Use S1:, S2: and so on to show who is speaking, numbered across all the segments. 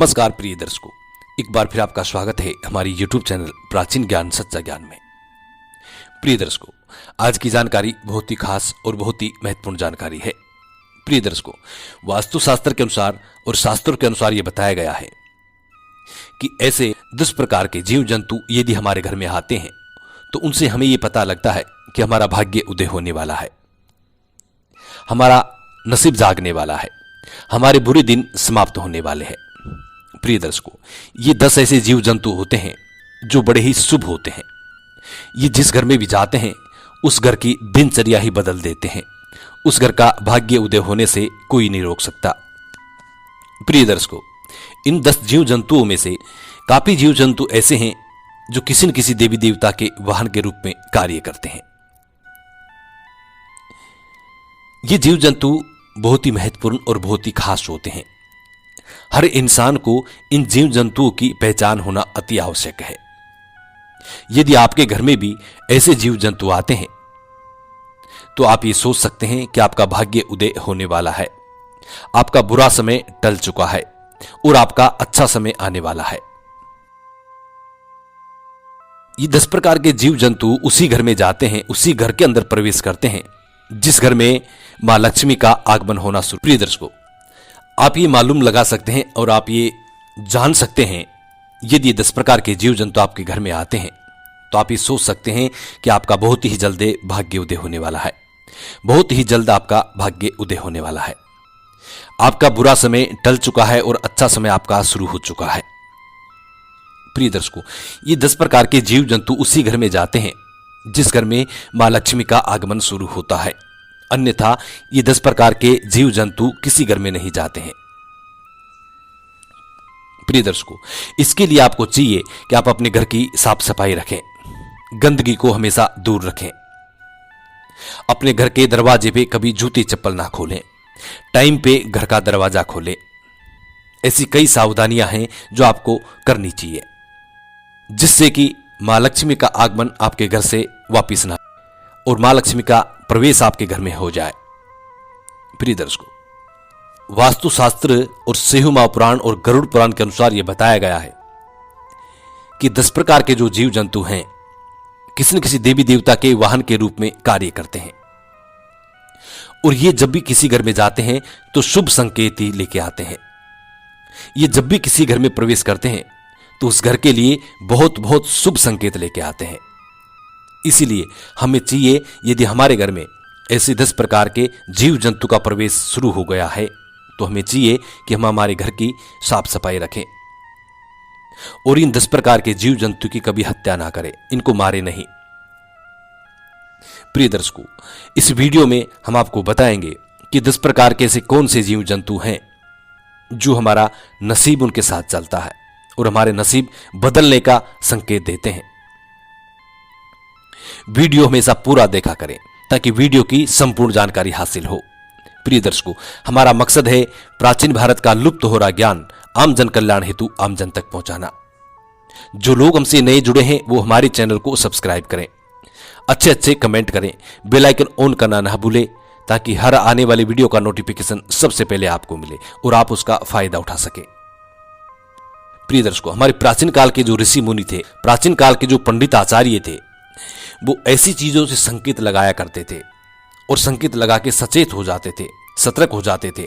S1: नमस्कार प्रिय दर्शकों, एक बार फिर आपका स्वागत है हमारी YouTube चैनल प्राचीन ज्ञान सच्चा ज्ञान में। प्रिय दर्शकों, आज की जानकारी बहुत ही खास और बहुत ही महत्वपूर्ण जानकारी है। प्रिय दर्शकों, वास्तुशास्त्र के अनुसार और शास्त्रों के अनुसार यह बताया गया है कि ऐसे 10 प्रकार के जीव जंतु यदि हमारे घर में आते हैं तो उनसे हमें यह पता लगता है कि हमारा भाग्य उदय होने वाला है, हमारा नसीब जागने वाला है, हमारे बुरे दिन समाप्त होने वाले हैं। प्रिय दर्शकों, ये 10 ऐसे जीव जंतु होते हैं जो बड़े ही शुभ होते हैं। ये जिस घर में भी जाते हैं उस घर की दिनचर्या ही बदल देते हैं। उस घर का भाग्य उदय होने से कोई नहीं रोक सकता। प्रिय दर्शकों, इन 10 जीव जंतुओं में से काफी जीव जंतु ऐसे हैं जो किसी न किसी देवी देवता के वाहन के रूप में कार्य करते हैं। ये जीव जंतु बहुत ही महत्वपूर्ण और बहुत ही खास होते हैं। हर इंसान को इन जीव जंतुओं की पहचान होना अति आवश्यक है। यदि आपके घर में भी ऐसे जीव जंतु आते हैं तो आप ये सोच सकते हैं कि आपका भाग्य उदय होने वाला है, आपका बुरा समय टल चुका है और आपका अच्छा समय आने वाला है। ये 10 प्रकार के जीव जंतु उसी घर में जाते हैं, उसी घर के अंदर प्रवेश करते हैं जिस घर में मां लक्ष्मी का आगमन होना शुरू। प्रिय दर्शकों, आप ये मालूम लगा सकते हैं और आप ये जान सकते हैं, यदि 10 प्रकार के जीव जंतु आपके घर में आते हैं तो आप ये सोच सकते हैं कि आपका बहुत ही जल्द भाग्य उदय होने वाला है, बहुत ही जल्द आपका भाग्य उदय होने वाला है। आपका बुरा समय टल चुका है और अच्छा समय आपका शुरू हो चुका है। प्रिय दर्शकों, ये 10 प्रकार के जीव जंतु उसी घर में जाते हैं जिस घर में मां लक्ष्मी का आगमन शुरू होता है, अन्यथा ये 10 प्रकार के जीव जंतु किसी घर में नहीं जाते हैं। प्रिय दर्शकों, इसके लिए आपको चाहिए कि आप अपने घर की साफ सफाई रखें, गंदगी को हमेशा दूर रखें, अपने घर के दरवाजे पे कभी जूते चप्पल ना खोलें, टाइम पे घर का दरवाजा खोलें। ऐसी कई सावधानियां हैं जो आपको करनी चाहिए जिससे कि मां लक्ष्मी का आगमन आपके घर से वापिस ना और मां लक्ष्मी का प्रवेश आपके घर में हो जाए। प्रिय दर्शकों, वास्तुशास्त्र और सेहु महापुराण और गरुड़ पुराण के अनुसार यह बताया गया है कि 10 प्रकार के जो जीव जंतु हैं किसी न किसी देवी देवता के वाहन के रूप में कार्य करते हैं और ये जब भी किसी घर में जाते हैं तो शुभ संकेत ही लेके आते हैं। ये जब भी किसी घर में प्रवेश करते हैं तो उस घर के लिए बहुत बहुत शुभ संकेत लेके आते हैं। इसीलिए हमें चाहिए, यदि हमारे घर में ऐसे 10 प्रकार के जीव जंतु का प्रवेश शुरू हो गया है तो हमें चाहिए कि हम हमारे घर की साफ सफाई रखें और इन 10 प्रकार के जीव जंतु की कभी हत्या ना करें, इनको मारे नहीं। प्रिय दर्शकों, इस वीडियो में हम आपको बताएंगे कि 10 प्रकार के ऐसे कौन से जीव जंतु हैं जो हमारा नसीब उनके साथ चलता है और हमारे नसीब बदलने का संकेत देते हैं। वीडियो हमेशा पूरा देखा करें ताकि वीडियो की संपूर्ण जानकारी हासिल हो। प्रिय दर्शकों, हमारा मकसद है प्राचीन भारत का लुप्त हो रहा ज्ञान आम जन कल्याण हेतु आम जन तक पहुंचाना। जो लोग हमसे नए जुड़े हैं वो हमारे चैनल को सब्सक्राइब करें, अच्छे अच्छे कमेंट करें, बेल आइकन ऑन करना ना भूलें ताकि हर आने वाली वीडियो का नोटिफिकेशन सबसे पहले आपको मिले और आप उसका फायदा उठा सके। प्रिय दर्शकों, हमारे प्राचीन काल के जो ऋषि मुनि थे, प्राचीन काल के जो पंडित आचार्य थे, वो ऐसी चीजों से संकेत लगाया करते थे और संकेत लगा के सचेत हो जाते थे, सतर्क हो जाते थे।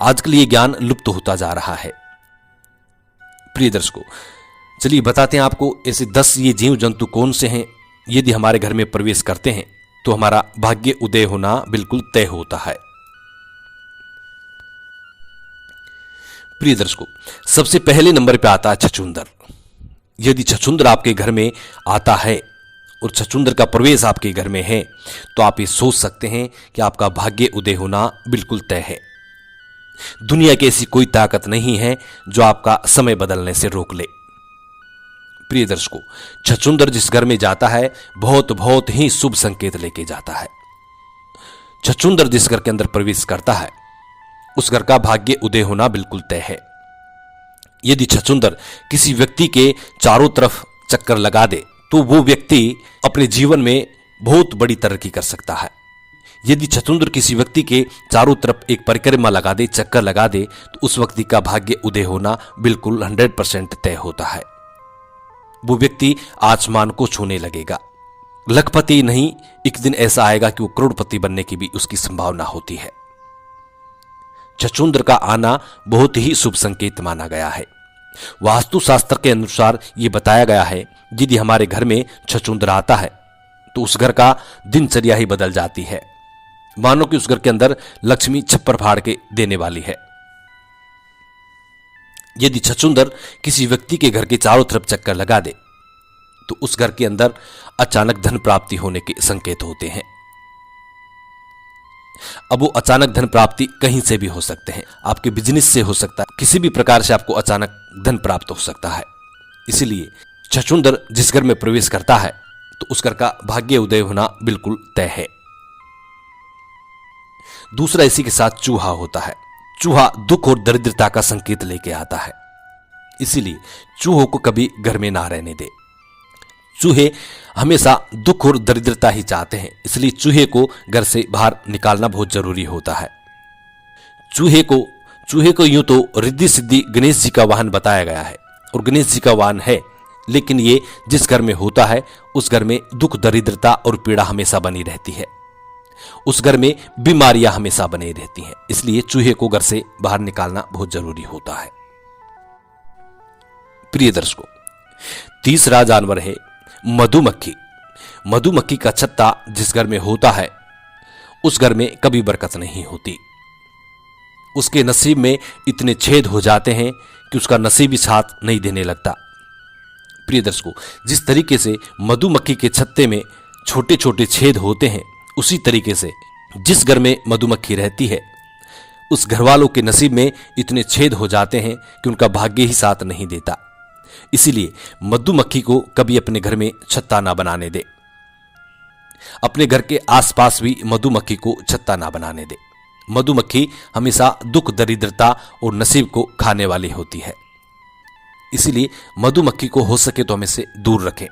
S1: आजकल ये ज्ञान लुप्त होता जा रहा है। प्रिय दर्शकों, चलिए बताते हैं आपको ऐसे 10 ये जीव जंतु कौन से हैं, यदि हमारे घर में प्रवेश करते हैं तो हमारा भाग्य उदय होना बिल्कुल तय होता है। प्रिय दर्शकों, सबसे पहले नंबर पे आता है छछूंदर। यदि छछूंदर आपके घर में आता है और छछूंदर का प्रवेश आपके घर में है तो आप ये सोच सकते हैं कि आपका भाग्य उदय होना बिल्कुल तय है। दुनिया की ऐसी कोई ताकत नहीं है जो आपका समय बदलने से रोक ले। प्रिय दर्शकों, छछूंदर जिस घर में जाता है बहुत बहुत ही शुभ संकेत लेके जाता है। छछूंदर जिस घर के अंदर प्रवेश करता है उस घर का भाग्य उदय होना बिल्कुल तय है। यदि छछूंदर किसी व्यक्ति के चारों तरफ चक्कर लगा दे तो वो व्यक्ति अपने जीवन में बहुत बड़ी तरक्की कर सकता है। यदि छछूंदर किसी व्यक्ति के चारों तरफ एक परिक्रमा लगा दे, चक्कर लगा दे, तो उस व्यक्ति का भाग्य उदय होना बिल्कुल 100% तय होता है। वो व्यक्ति आसमान को छूने लगेगा। लखपति नहीं, एक दिन ऐसा आएगा कि वो करोड़पति बनने की भी उसकी संभावना होती है। छछूंदर का आना बहुत ही शुभ संकेत माना गया है। वास्तुशास्त्र के अनुसार ये बताया गया है, यदि हमारे घर में छछूंदर आता है तो उस घर का दिनचर्या ही बदल जाती है। मानो कि उस घर के अंदर लक्ष्मी छप्पर फाड़ के देने वाली है। यदि छछूंदर किसी व्यक्ति के घर के चारों तरफ चक्कर लगा दे तो उस घर के अंदर अचानक धन प्राप्ति होने के संकेत होते हैं। अब वो अचानक धन प्राप्ति कहीं से भी हो सकते हैं, आपके बिजनेस से हो सकता है, किसी भी प्रकार से आपको अचानक धन प्राप्त हो सकता है। इसीलिए छछूंदर जिस घर में प्रवेश करता है तो उस घर का भाग्य उदय होना बिल्कुल तय है। दूसरा, इसी के साथ चूहा होता है। चूहा दुख और दरिद्रता का संकेत लेके आता है, इसीलिए चूहों को कभी घर में ना रहने दे। चूहे हमेशा दुख और दरिद्रता ही चाहते हैं, इसलिए चूहे को घर से बाहर निकालना बहुत जरूरी होता है। चूहे को यूं तो रिद्धि सिद्धि गणेश जी का वाहन बताया गया है और गणेश जी का वाहन है, लेकिन ये जिस घर में होता है उस घर में दुख दरिद्रता और पीड़ा हमेशा बनी रहती है। उस घर में बीमारियां हमेशा बनी रहती हैं, इसलिए चूहे को घर से बाहर निकालना बहुत जरूरी होता है। प्रिय दर्शकों, तीसरा जानवर है मधुमक्खी। मधुमक्खी का छत्ता जिस घर में होता है उस घर में कभी बरकत नहीं होती। उसके नसीब में इतने छेद हो जाते हैं कि उसका नसीब ही साथ नहीं देने लगता। प्रिय दर्शकों, जिस तरीके से मधुमक्खी के छत्ते में छोटे छोटे छेद होते हैं, उसी तरीके से जिस घर में मधुमक्खी रहती है उस घर वालों के नसीब में इतने छेद हो जाते हैं कि उनका भाग्य ही साथ नहीं देता। इसीलिए मधुमक्खी को कभी अपने घर में छत्ता ना बनाने दे। अपने घर के आसपास भी मधुमक्खी को छत्ता ना बनाने दे। मधुमक्खी हमेशा दुख दरिद्रता और नसीब को खाने वाली होती है, इसीलिए मधुमक्खी को हो सके तो हमें से दूर रखें।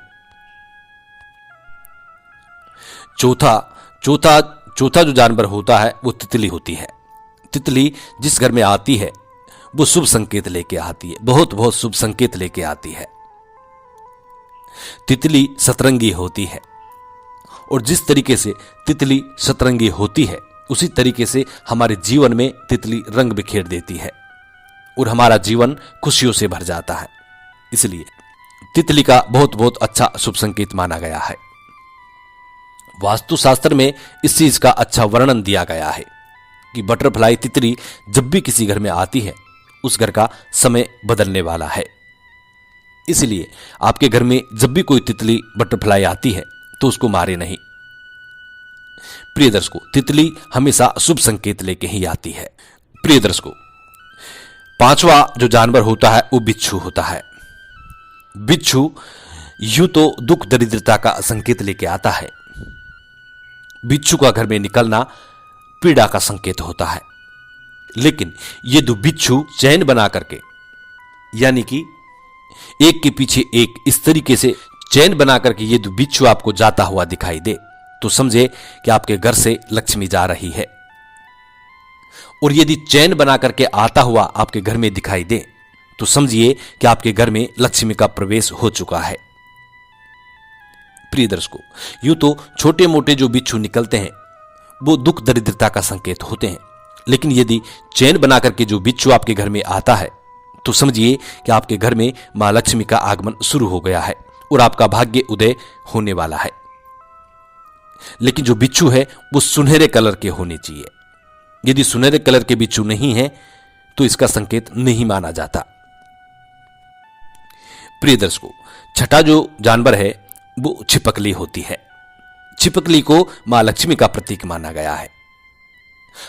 S1: चौथा जो जानवर होता है वो तितली होती है। तितली जिस घर में आती है वो शुभ संकेत लेके आती है, बहुत बहुत शुभ संकेत लेके आती है। तितली सतरंगी होती है और जिस तरीके से तितली सतरंगी होती है उसी तरीके से हमारे जीवन में तितली रंग बिखेर देती है और हमारा जीवन खुशियों से भर जाता है। इसलिए तितली का बहुत बहुत अच्छा शुभ संकेत माना गया है। वास्तुशास्त्र में इस चीज का अच्छा वर्णन दिया गया है कि बटरफ्लाई तितली जब भी किसी घर में आती है उस घर का समय बदलने वाला है। इसलिए आपके घर में जब भी कोई तितली बटरफ्लाई आती है तो उसको मारे नहीं। प्रिय दर्शकों, तितली हमेशा शुभ संकेत लेके ही आती है। प्रिय दर्शकों, पांचवा जो जानवर होता है वो बिच्छू होता है। बिच्छू यूं तो दुख दरिद्रता का संकेत लेके आता है। बिच्छू का घर में निकलना पीड़ा का संकेत होता है, लेकिन ये दो बिच्छू चैन बना करके, यानी कि एक के पीछे एक इस तरीके से चैन बना करके ये दो बिच्छू आपको जाता हुआ दिखाई दे तो समझे कि आपके घर से लक्ष्मी जा रही है। और यदि चैन बना करके आता हुआ आपके घर में दिखाई दे तो समझिए कि आपके घर में लक्ष्मी का प्रवेश हो चुका है। प्रिय दर्शकों, यूं तो छोटे मोटे जो बिच्छू निकलते हैं वो दुख दरिद्रता का संकेत होते हैं, लेकिन यदि चैन बना करके जो बिच्छू आपके घर में आता है तो समझिए कि आपके घर में मां लक्ष्मी का आगमन शुरू हो गया है और आपका भाग्य उदय होने वाला है। लेकिन जो बिच्छू है वो सुनहरे कलर के होने चाहिए। यदि सुनहरे कलर के बिच्छू नहीं है तो इसका संकेत नहीं माना जाता। प्रिय दर्शकों, छठा जो जानवर है वो छिपकली होती है। छिपकली को मां लक्ष्मी का प्रतीक माना गया है।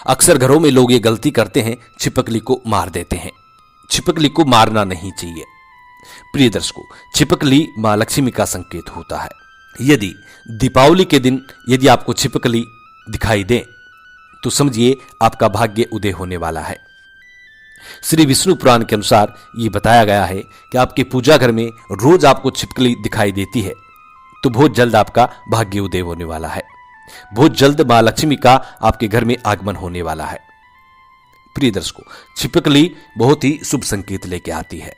S1: अक्सर घरों में लोग ये गलती करते हैं, छिपकली को मार देते हैं। छिपकली को मारना नहीं चाहिए। प्रिय दर्शकों, छिपकली मां लक्ष्मी का संकेत होता है। यदि दीपावली के दिन यदि आपको छिपकली दिखाई दे तो समझिए आपका भाग्य उदय होने वाला है। श्री विष्णु पुराण के अनुसार ये बताया गया है कि आपके पूजा घर में रोज आपको छिपकली दिखाई देती है तो बहुत जल्द आपका भाग्य उदय होने वाला है। बहुत जल्द मां लक्ष्मी का आपके घर में आगमन होने वाला है। प्रिय दर्शकों, छिपकली बहुत ही शुभ संकेत लेके आती है।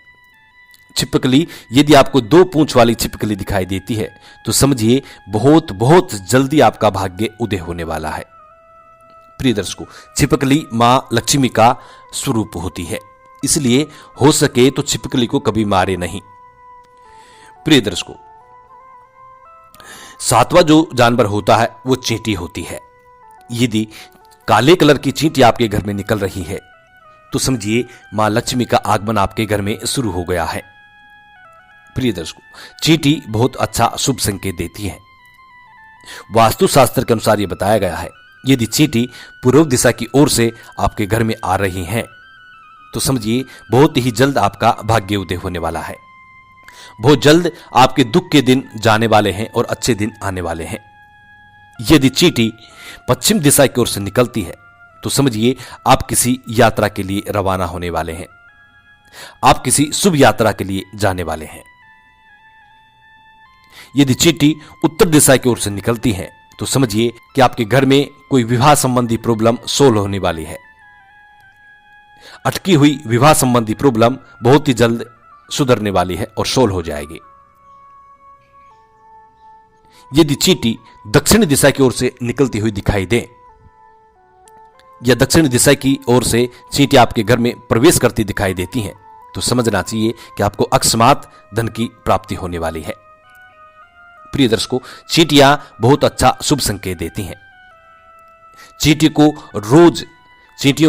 S1: छिपकली यदि आपको 2 पूंछ वाली छिपकली दिखाई देती है तो समझिए बहुत बहुत जल्दी आपका भाग्य उदय होने वाला है। प्रिय दर्शकों, छिपकली मां लक्ष्मी का स्वरूप होती है, इसलिए हो सके तो छिपकली को कभी मारे नहीं। प्रिय दर्शकों, 7वां जो जानवर होता है वो चींटी होती है। यदि काले कलर की चींटी आपके घर में निकल रही है तो समझिए मां लक्ष्मी का आगमन आपके घर में शुरू हो गया है। प्रिय दर्शकों, चींटी बहुत अच्छा शुभ संकेत देती है। वास्तुशास्त्र के अनुसार यह बताया गया है, यदि चींटी पूर्व दिशा की ओर से आपके घर में आ रही हैं तो समझिए बहुत ही जल्द आपका भाग्य उदय होने वाला है। बहुत जल्द आपके दुख के दिन जाने वाले हैं और अच्छे दिन आने वाले हैं। यदि चींटी पश्चिम दिशा की ओर से निकलती है तो समझिए आप किसी यात्रा के लिए रवाना होने वाले हैं, आप किसी शुभ यात्रा के लिए जाने वाले हैं। यदि चींटी उत्तर दिशा की ओर से निकलती है तो समझिए कि आपके घर में कोई विवाह संबंधी प्रॉब्लम सोल्व होने वाली है। अटकी हुई विवाह संबंधी प्रॉब्लम बहुत ही जल्द सुधरने वाली है और सोल्व हो जाएगी। यदि चींटी दक्षिण दिशा की ओर से निकलती हुई दिखाई दे या दक्षिण दिशा की ओर से चींटी आपके घर में प्रवेश करती दिखाई देती हैं तो समझना चाहिए कि आपको अकस्मात धन की प्राप्ति होने वाली है। प्रिय दर्शकों, चींटियां बहुत अच्छा शुभ संकेत देती हैं। चींटियों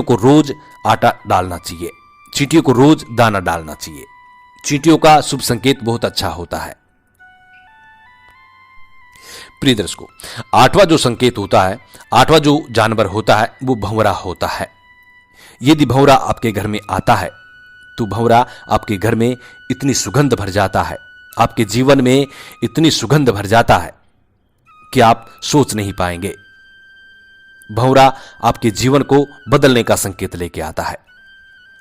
S1: को रोज आटा डालना चाहिए, चींटियों को रोज दाना डालना चाहिए। चींटियों का शुभ संकेत बहुत अच्छा होता है। प्रिय दर्शकों, 8वां जो संकेत होता है, 8वां जो जानवर होता है वो भंवरा होता है। यदि भंवरा आपके घर में आता है तो भंवरा आपके घर में इतनी सुगंध भर जाता है, आपके जीवन में इतनी सुगंध भर जाता है कि आप सोच नहीं पाएंगे। भंवरा आपके जीवन को बदलने का संकेत लेके आता है।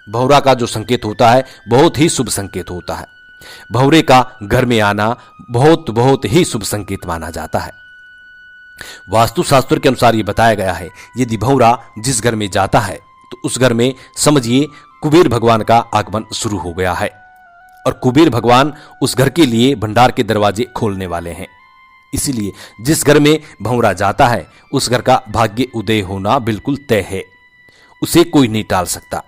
S1: भंवरा का जो संकेत होता है बहुत ही शुभ संकेत होता है। भंवरे का घर में आना बहुत बहुत ही शुभ संकेत माना जाता है। वास्तुशास्त्र के अनुसार यह बताया गया है, यदि भंवरा जिस घर में जाता है तो उस घर में समझिए कुबेर भगवान का आगमन शुरू हो गया है और कुबेर भगवान उस घर के लिए भंडार के दरवाजे खोलने वाले हैं। इसीलिए जिस घर में भंवरा जाता है उस घर का भाग्य उदय होना बिल्कुल तय है, उसे कोई नहीं टाल सकता।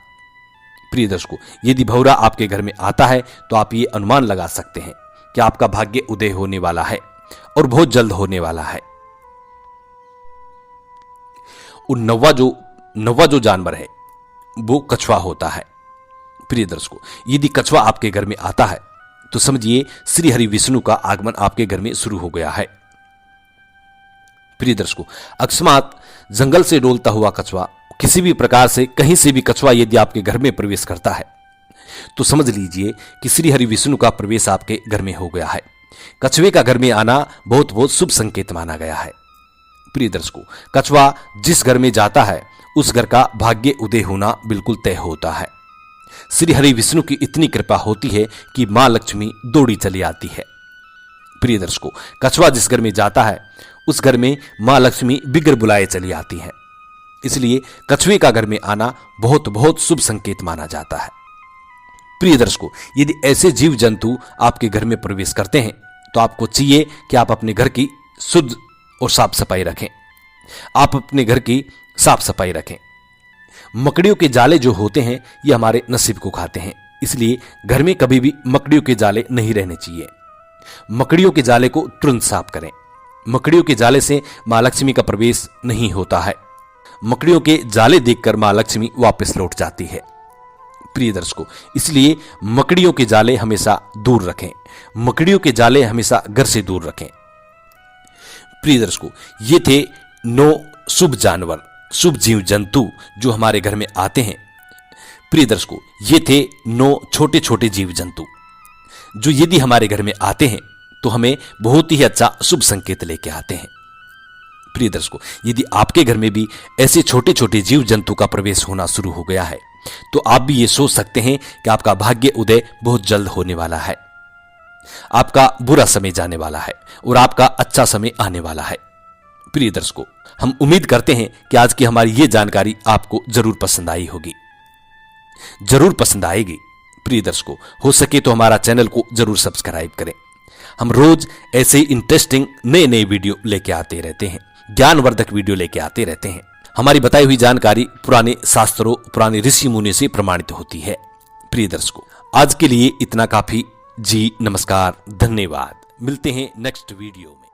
S1: प्रिय दर्शकों, यदि भंवरा आपके घर में आता है तो आप ये अनुमान लगा सकते हैं कि आपका भाग्य उदय होने वाला है और बहुत जल्द होने वाला है। और नौवां जो जानवर है वो कछुआ होता है। प्रिय दर्शकों, यदि कछुआ आपके घर में आता है तो समझिए श्री हरि विष्णु का आगमन आपके घर में शुरू हो गया है। प्रिय दर्शकों, अकस्मात जंगल से डोलता हुआ कछुआ, किसी भी प्रकार से कहीं से भी कछुआ यदि आपके घर में प्रवेश करता है तो समझ लीजिए कि श्री हरि विष्णु का प्रवेश आपके घर में हो गया है। कछुए का घर में आना बहुत बहुत शुभ संकेत माना गया है। प्रिय दर्शकों, कछुआ जिस घर में जाता है उस घर का भाग्य उदय होना बिल्कुल तय होता है। श्री हरि विष्णु की इतनी कृपा होती है कि मां लक्ष्मी दौड़ी चली आती है। प्रिय दर्शकों, कछुआ जिस घर में जाता है उस घर में मां लक्ष्मी बिगर बुलाए चली आती है। इसलिए कछुए का घर में आना बहुत बहुत शुभ संकेत माना जाता है। प्रिय दर्शकों, यदि ऐसे जीव जंतु आपके घर में प्रवेश करते हैं तो आपको चाहिए कि आप अपने घर की शुद्ध और साफ सफाई रखें। आप अपने घर की साफ सफाई रखें। मकड़ियों के जाले जो होते हैं ये हमारे नसीब को खाते हैं, इसलिए घर में कभी भी मकड़ियों के जाले नहीं रहने चाहिए। मकड़ियों के जाले को तुरंत साफ करें। मकड़ियों के जाले से मां लक्ष्मी का प्रवेश नहीं होता है। मकड़ियों के जाले देखकर मां लक्ष्मी वापस लौट जाती है। प्रिय दर्शकों, इसलिए मकड़ियों के जाले हमेशा दूर रखें। मकड़ियों के जाले हमेशा घर से दूर रखें। प्रिय दर्शकों, ये थे 9 शुभ जानवर, शुभ जीव जंतु जो हमारे घर में आते हैं। प्रिय दर्शकों, ये थे 9 छोटे छोटे जीव जंतु जो यदि हमारे घर में आते हैं तो हमें बहुत ही अच्छा शुभ संकेत लेके आते हैं। प्रिय दर्शकों, यदि आपके घर में भी ऐसे छोटे छोटे जीव जंतु का प्रवेश होना शुरू हो गया है तो आप भी ये सोच सकते हैं कि आपका भाग्य उदय बहुत जल्द होने वाला है। आपका बुरा समय जाने वाला है और आपका अच्छा समय आने वाला है। प्रिय दर्शकों, हम उम्मीद करते हैं कि आज की हमारी ये जानकारी आपको जरूर पसंद आई होगी, जरूर पसंद आएगी। प्रिय दर्शकों, हो सके तो हमारा चैनल को जरूर सब्सक्राइब करें। हम रोज ऐसे इंटरेस्टिंग नए नए वीडियो लेके आते रहते हैं, ज्ञानवर्धक वीडियो लेके आते रहते हैं। हमारी बताई हुई जानकारी पुराने शास्त्रों, पुराने ऋषि मुनि से प्रमाणित होती है। प्रिय दर्शकों, आज के लिए इतना काफी। जी नमस्कार, धन्यवाद। मिलते हैं नेक्स्ट वीडियो में।